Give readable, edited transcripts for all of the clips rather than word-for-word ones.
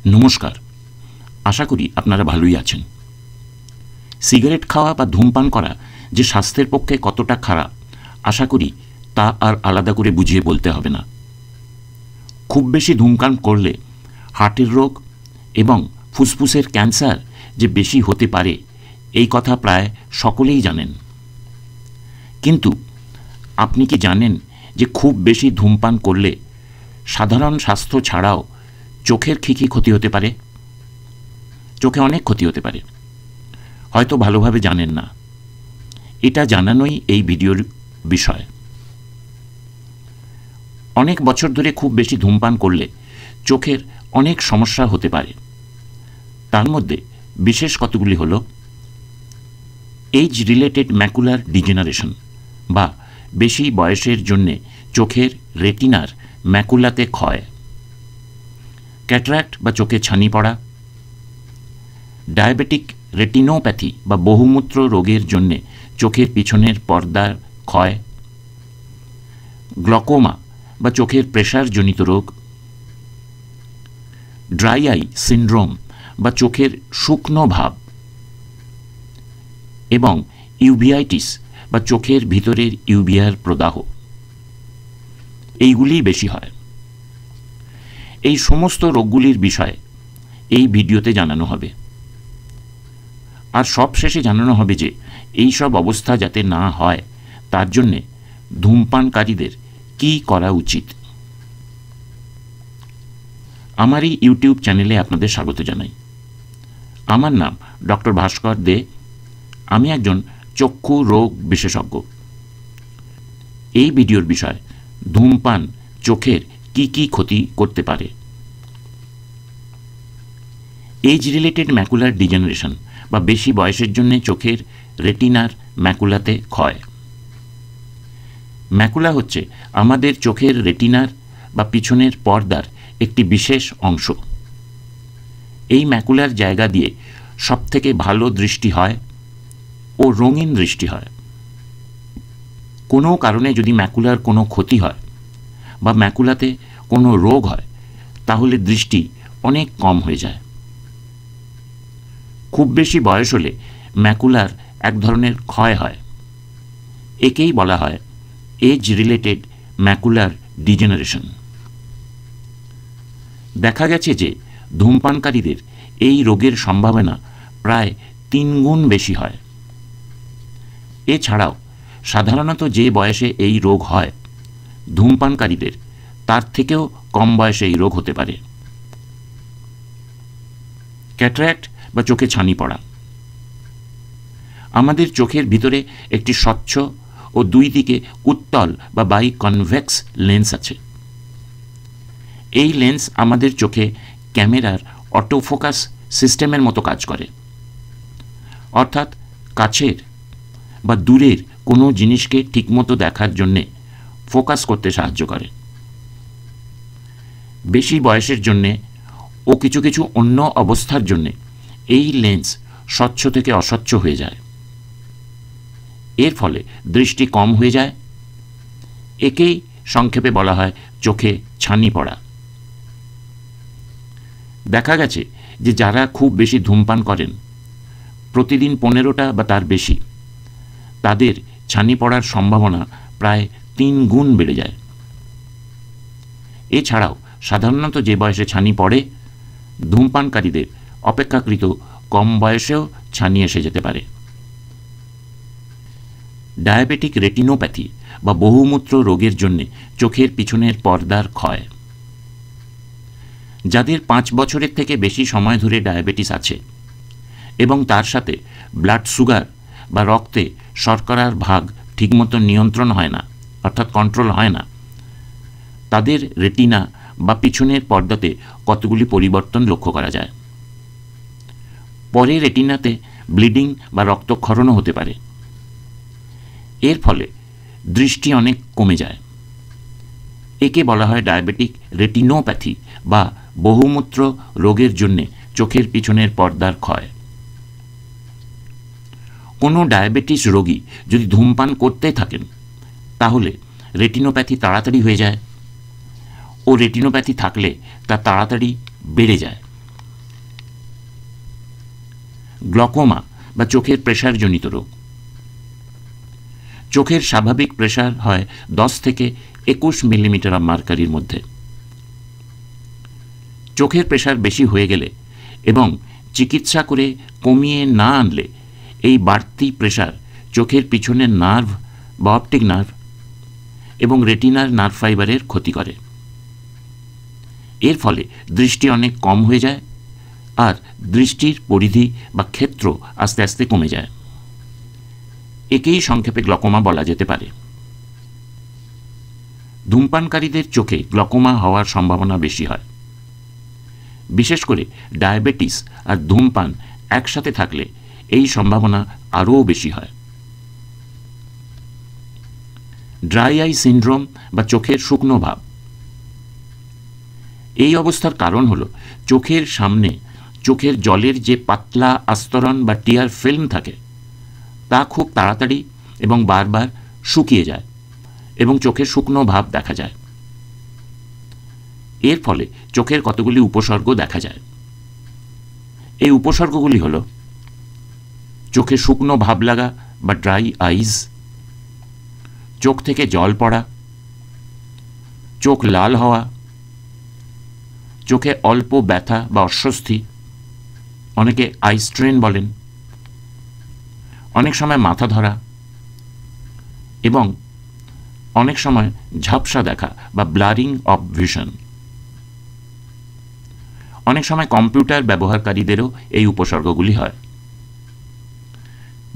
নমস্কার, আশা করি আপনারা ভালোই আছেন। সিগারেট খাওয়া বা ধূমপান করা যে স্বাস্থ্যের পক্ষে কতটা খারাপ আশা করি তা আর আলাদা করে বুঝিয়ে বলতে হবে না। খুব বেশি ধূমপান করলে হার্টের রোগ এবং ফুসফুসের ক্যান্সার যে বেশি হতে পারে এই কথা প্রায় সকলেই জানেন। কিন্তু আপনি কি জানেন যে খুব বেশি ধূমপান করলে সাধারণ স্বাস্থ্য ছাড়াও চোখের কী ক্ষতি হতে পারে? চোখে অনেক ক্ষতি হতে পারে, হয়তো ভালোভাবে জানেন না। এটা জানানোই এই ভিডিওর বিষয়। অনেক বছর ধরে খুব বেশি ধূমপান করলে চোখের অনেক সমস্যা হতে পারে। তার মধ্যে বিশেষ কতগুলি হল এজ রিলেটেড ম্যাকুলার ডিজেনারেশন বা বেশি বয়সের জন্যে চোখের রেটিনার ম্যাকুলাতে ক্ষয়, ক্যাটারাক্ট বা চোখে ছানি পড়া, ডায়াবেটিক রেটিনোপ্যাথি বা বহুমূত্র রোগের জন্যে চোখের পিছনের পর্দার ক্ষয়, গ্লকোমা বা চোখের প্রেসারজনিত রোগ, ড্রাই আই সিন্ড্রোম বা চোখের শুকনো ভাব এবং ইউভিআইটিস বা চোখের ভিতরের ইউভিআর প্রদাহ, এইগুলিই বেশি হয়। এই সমস্ত রোগগুলির বিষয়ে এই ভিডিওতে জানানো হবে। আর সবশেষে জানানো হবে যে এই সব অবস্থা যাতে না হয় তার জন্যে ধূমপানকারীদের কী করা উচিত। আমার এই ইউটিউব চ্যানেলে আপনাদের স্বাগত জানাই। আমার নাম ডক্টর ভাস্কর দে। আমি একজন চক্ষু রোগ বিশেষজ্ঞ। এই ভিডিওর বিষয় ধূমপান চোখের কি কি ক্ষতি করতে পারে। এজ রিলেটেড ম্যাকুলার ডিজেনারেশন বা বেশি বয়সের জন্য চোখের রেটিনার ম্যাকুলাতে ক্ষয়। ম্যাকুলা হচ্ছে আমাদের চোখের রেটিনার বা পিছনের পর্দার একটি বিশেষ অংশ। এই ম্যাকুলার জায়গা দিয়ে সবথেকে ভালো দৃষ্টি হয় ও রঙিন দৃষ্টি হয়। কোনো কারণে যদি ম্যাকুলার কোনো ক্ষতি হয় বা ম্যাকুলাতে কোনো রোগ হয় তাহলে দৃষ্টি অনেক কম হয়ে যায়। খুব বেশি বয়স হলে ম্যাকুলার এক ধরনের ক্ষয় হয়। একেই বলা হয় এজ রিলেটেড ম্যাকুলার ডিজেনারেশন। দেখা গেছে যে ধূমপানকারীদের এই রোগের সম্ভাবনা প্রায় 3 গুণ বেশি হয়। এছাড়াও সাধারণত যে বয়সে এই রোগ হয় ধূমপানকারীদের তার থেকেও কম বয়সে এই রোগ হতে পারে। ক্যাটারাক্ট বা চোখে ছানি পড়া। আমাদের চোখের ভিতরে একটি স্বচ্ছ ও দুই দিকে উত্তল বা বাইকনভেক্স লেন্স আছে। এই লেন্স আমাদের চোখে ক্যামেরার অটোফোকাস সিস্টেমের মতো কাজ করে, অর্থাৎ কাছের বা দূরের কোনো জিনিসকে ঠিকমতো দেখার জন্যে ফোকাস করতে সাহায্য করে। বেশি বয়সের জন্যে ও কিছু কিছু অন্য অবস্থার জন্যে এই লেন্স স্বচ্ছ থেকে অস্বচ্ছ হয়ে যায়। এর ফলে দৃষ্টি কম হয়ে যায়। একেই সংক্ষেপে বলা হয় চোখে ছানি পড়া। দেখা গেছে যে যারা খুব বেশি ধূমপান করেন, প্রতিদিন 15টা বা তার বেশি, তাদের ছানি পড়ার সম্ভাবনা প্রায় 3 গুণ বেড়ে যায়। এছাড়াও সাধারণত যে বয়সে ছানি পড়ে ধূমপানকারীদের অপেক্ষাকৃত কম বয়সেও ছানি এসে যেতে পারে। ডায়াবেটিক রেটিনোপ্যাথি বা বহুমূত্র রোগের জন্য চোখের পিছনের পর্দার ক্ষয়। যাদের 5 বছরের থেকে বেশি সময় ধরে ডায়াবেটিস আছে এবং তার সাথে ব্লাড সুগার বা রক্তে শর্করার ভাগ ঠিকমতো নিয়ন্ত্রণ হয় না, অর্থাৎ কন্ট্রোল হয় না, তাদের রেটিনা বা পিছনের পর্দাতে কতগুলি পরিবর্তন লক্ষ্য করা যায়। পরে রেটিনাতে ব্লিডিং বা রক্তক্ষরণও হতে পারে। এর ফলে দৃষ্টি অনেক কমে যায়। একে বলা হয় ডায়াবেটিক রেটিনোপ্যাথি বা বহুমূত্র রোগের জন্যে চোখের পিছনের পর্দার ক্ষয়। কোনো ডায়াবেটিস রোগী যদি ধূমপান করতে থাকেন তাহলে রেটিনোপ্যাথি তাড়াতাড়ি হয়ে যায় ও রেটিনোপ্যাথি থাকলে তা তাড়াতাড়ি বেড়ে যায়। গ্লকোমা বা চোখের প্রেসারজনিত রোগ। চোখের স্বাভাবিক প্রেসার হয় 10 থেকে 21 মিলিমিটার অব মার্কারির মধ্যে। চোখের প্রেসার বেশি হয়ে গেলে এবং চিকিৎসা করে কমিয়ে না আনলে এই বাড়তি প্রেসার চোখের পিছনের নার্ভ বা অপটিক নার্ভ এবং রেটিনার নার্ভ ফাইবারের ক্ষতি করে। এর ফলে দৃষ্টি অনেক কম হয়ে যায় আর দৃষ্টির পরিধি বা ক্ষেত্র আস্তে আস্তে কমে যায়। একেই সংক্ষেপে গ্লকোমা বলা যেতে পারে। ধূমপানকারীদের চোখে গ্লকোমা হওয়ার সম্ভাবনা বেশি হয়, বিশেষ করে ডায়াবেটিস আর ধূমপান একসাথে থাকলে এই সম্ভাবনা আরও বেশি হয়। ড্রাই আই সিন্ড্রোম বা চোখের শুকনো ভাব, এই অবস্থার কারণ হল চোখের সামনে চোখের জলের যে পাতলা আস্তরণ বা টিয়ার ফিল্ম থাকে তা খুব তাড়াতাড়ি এবং বারবার শুকিয়ে যায় এবং চোখের শুকনো ভাব দেখা যায়। এর ফলে চোখের কতগুলি উপসর্গ দেখা যায়। এই উপসর্গগুলি হল চোখে শুকনো ভাব লাগা বা ড্রাই আইজ, চোখ থেকে জল পড়া, চোখ লাল হওয়া, চোখে অল্প ব্যথা বা অস্বস্তি, অনেকে আই স্ট্রেন বলেন, অনেক সময় মাথা ধরা এবং অনেক সময় ঝাপসা দেখা বা ব্লারিং অফ ভিশন। অনেক সময় কম্পিউটার ব্যবহারকারীদেরও এই উপসর্গগুলি হয়।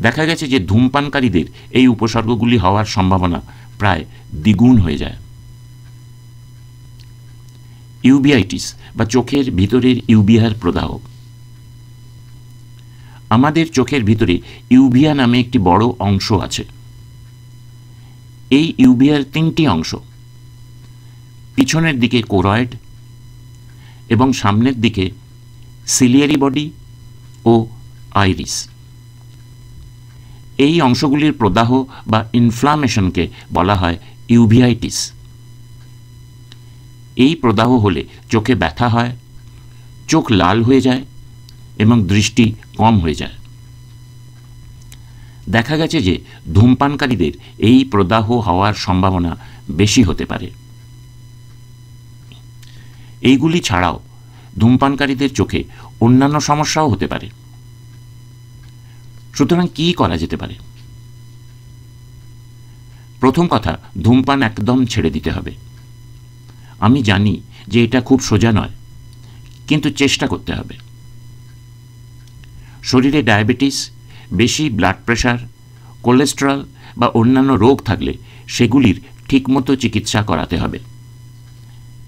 দেখা গেছে যে ধূমপানকারীদের এই উপসর্গগুলি হওয়ার সম্ভাবনা প্রায় দ্বিগুণ হয়ে যায়। ইউবিআইটিস বা চোখের ভিতরের ইউবিয়ার প্রদাহ। আমাদের চোখের ভিতরে ইউবিয়া নামে একটি বড় অংশ আছে। এই ইউবিয়ার 3টি অংশ, পিছনের দিকে কোরয়েড এবং সামনের দিকে সিলিয়ারি বডি ও আইরিস। এই অংশগুলির প্রদাহ বা ইনফ্লামেশনকে বলা হয় ইউভিআইটিস। এই প্রদাহ হলে চোখে ব্যথা হয়, চোখ লাল হয়ে যায় এবং দৃষ্টি কম হয়ে যায়। দেখা গেছে যে ধূমপানকারীদের এই প্রদাহ হওয়ার সম্ভাবনা বেশি হতে পারে। এইগুলি ছাড়াও ধূমপানকারীদের চোখে অন্যান্য সমস্যাও হতে পারে। সুতরাং কি করা যেতে পারে? প্রথম কথা, ধূমপান একদম ছেড়ে দিতে হবে। আমি জানি যে এটা খুব সোজা নয়, কিন্তু চেষ্টা করতে হবে। শরীরে ডায়াবেটিস, বেশি ব্লাড প্রেশার, কোলেস্টেরল বা অন্যান্য রোগ থাকলে সেগুলির ঠিকমতো চিকিৎসা করাতে হবে।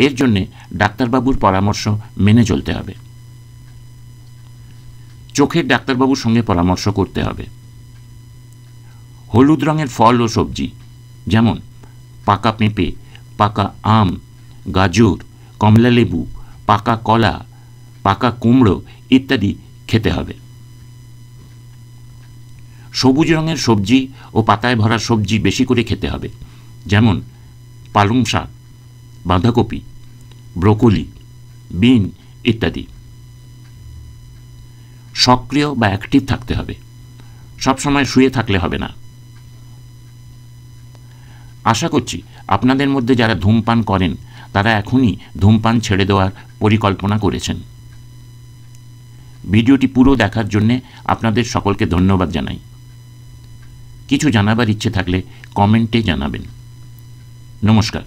এর জন্যে ডাক্তারবাবুর পরামর্শ মেনে চলতে হবে। চোখের ডাক্তারবাবুর সঙ্গে পরামর্শ করতে হবে। হলুদ রঙের ফল ও সবজি যেমন পাকা পেঁপে, পাকা আম, গাজর, কমলালেবু, পাকা কলা, পাকা কুমড়ো ইত্যাদি খেতে হবে। সবুজ রঙের সবজি ও পাতায় ভরা সবজি বেশি করে খেতে হবে, যেমন পালং শাক, বাঁধাকপি, ব্রোকলি, বিন ইত্যাদি। সক্রিয় বা অ্যাক্টিভ থাকতে হবে, সবসময় শুয়ে থাকলে হবে না। আশা করছি আপনাদের মধ্যে যারা ধূমপান করেন তারা এখনই ধূমপান ছেড়ে দেওয়ার পরিকল্পনা করেছেন। ভিডিওটি পুরো দেখার জন্য আপনাদের সকলকে ধন্যবাদ জানাই। কিছু জানাবার ইচ্ছে থাকলে কমেন্টে জানাবেন। নমস্কার।